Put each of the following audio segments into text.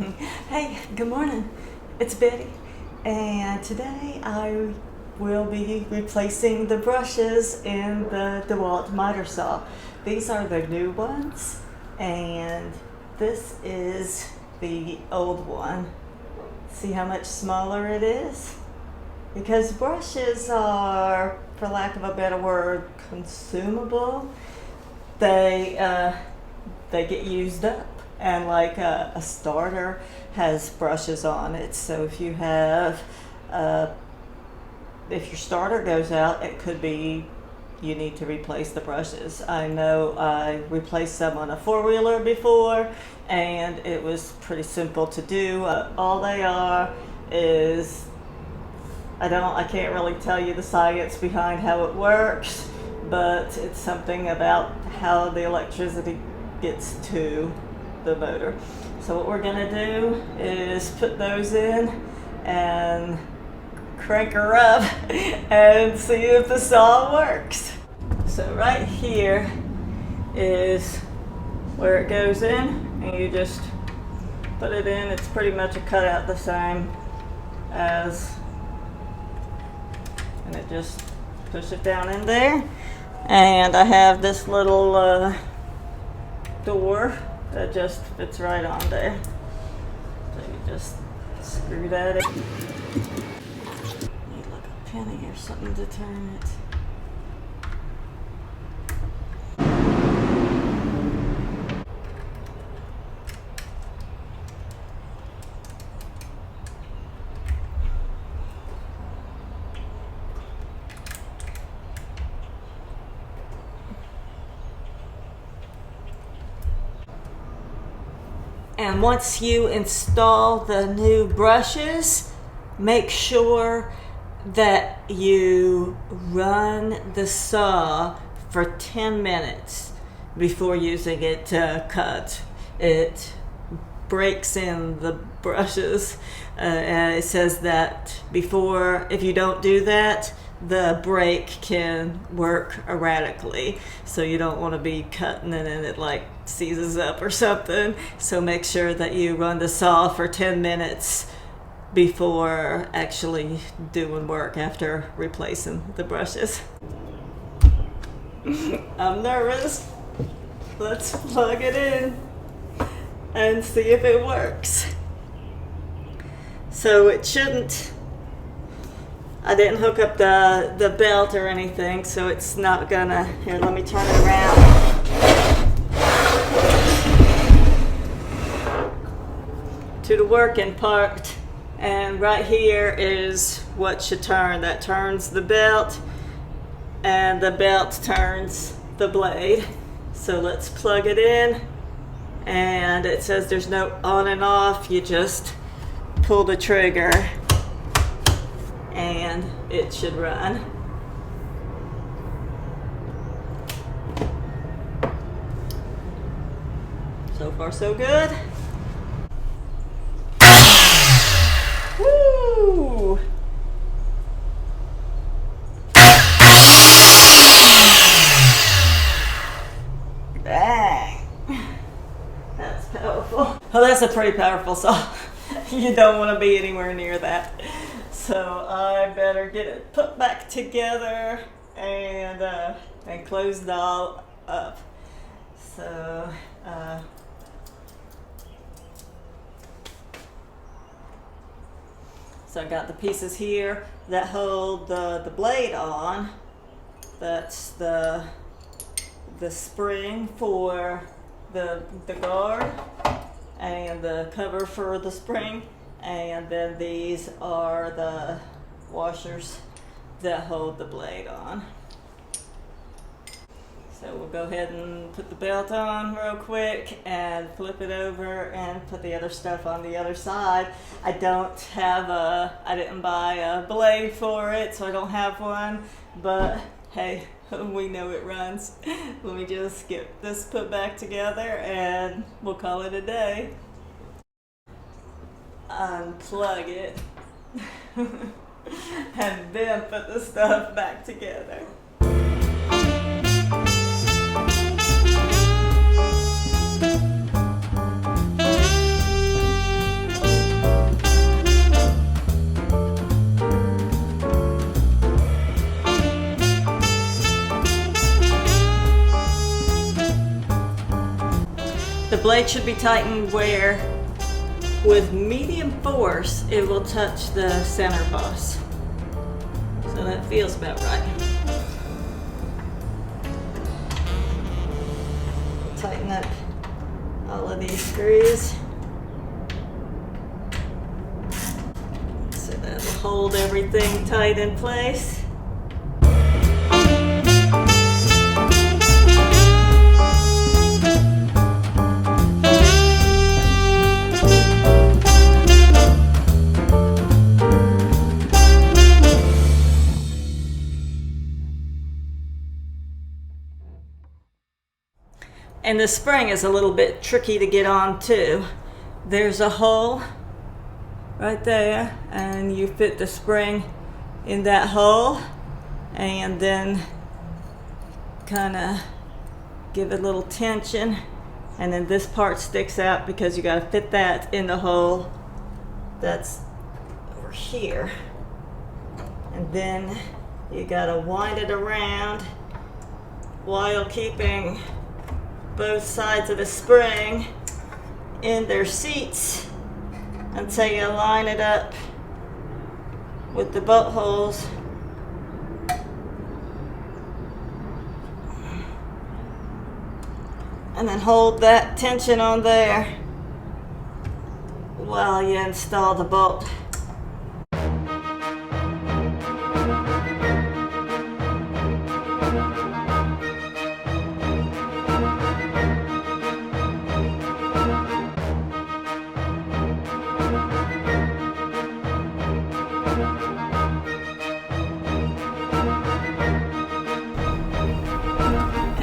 Hey, good morning. It's Betty, and today I will be replacing the brushes in the DeWalt Miter Saw. These are the new ones, and this is the old one. See how much smaller it is? Because brushes are, for lack of a better word, consumable. They get used up. And like a starter has brushes on it, so if you have, if your starter goes out, it could be you need to replace the brushes. I know I replaced some on a four-wheeler before, and it was pretty simple to do. All they are is, I can't really tell you the science behind how it works, but it's something about how the electricity gets to the motor. So what we're gonna do is put those in and crank her up and see if the saw works. So right here is where it goes in, and you just put it in. It's pretty much a cutout the same as, and it just push it down in there. And I have this little door that just fits right on there. So you just screw that in. Need like a penny or something to turn it. And once you install the new brushes, make sure that you run the saw for 10 minutes before using it to cut. It breaks in the brushes. And it says that if you don't do that, the brake can work erratically, so you don't want to be cutting it and it like seizes up or something. So make sure that you run the saw for 10 minutes before actually doing work after replacing the brushes. I'm nervous. Let's plug it in and see if it works. So it shouldn't. I didn't hook up the belt or anything, so it's not gonna. Here, let me turn it around. To the working part. And right here is what should turn. That turns the belt, and the belt turns the blade. So let's plug it in. And it says there's no on and off. You just pull the trigger and it should run. So far so good. Woo! Dang. That's powerful. Oh, that's a pretty powerful saw. You don't want to be anywhere near that. So I better get it put back together and close it all up. So I got the pieces here that hold the blade on. That's the spring for the guard and the cover for the spring. And then these are the washers that hold the blade on. So we'll go ahead and put the belt on real quick and flip it over and put the other stuff on the other side. I didn't buy a blade for it, so I don't have one, but hey, we know it runs. Let me just get this put back together and we'll call it a day. Unplug it and then put the stuff back together. blade should be tightened where with medium force it will touch the center boss. So that feels about right. Tighten up all of these screws so that'll hold everything tight in place. And the spring is a little bit tricky to get on too. There's a hole right there, and you fit the spring in that hole and then kind of give it a little tension, and then this part sticks out because you got to fit that in the hole that's over here, and then you got to wind it around while keeping both sides of the spring in their seats until you line it up with the bolt holes. And then hold that tension on there while you install the bolt.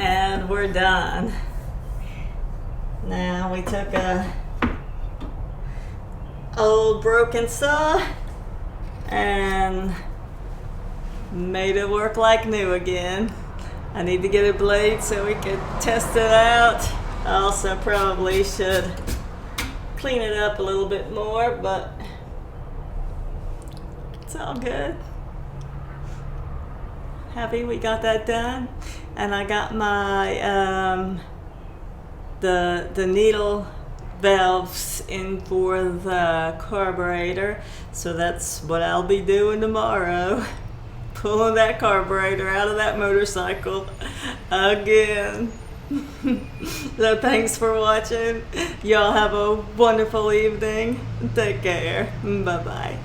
And we're done. Now we took a old broken saw and made it work like new again. I need to get a blade so we can test it out. I also probably should clean it up a little bit more, but it's all good. Happy we got that done. And I got my the needle valves in for the carburetor, so that's what I'll be doing tomorrow. Pulling that carburetor out of that motorcycle again. So thanks for watching. Y'all have a wonderful evening. Take care. Bye-bye.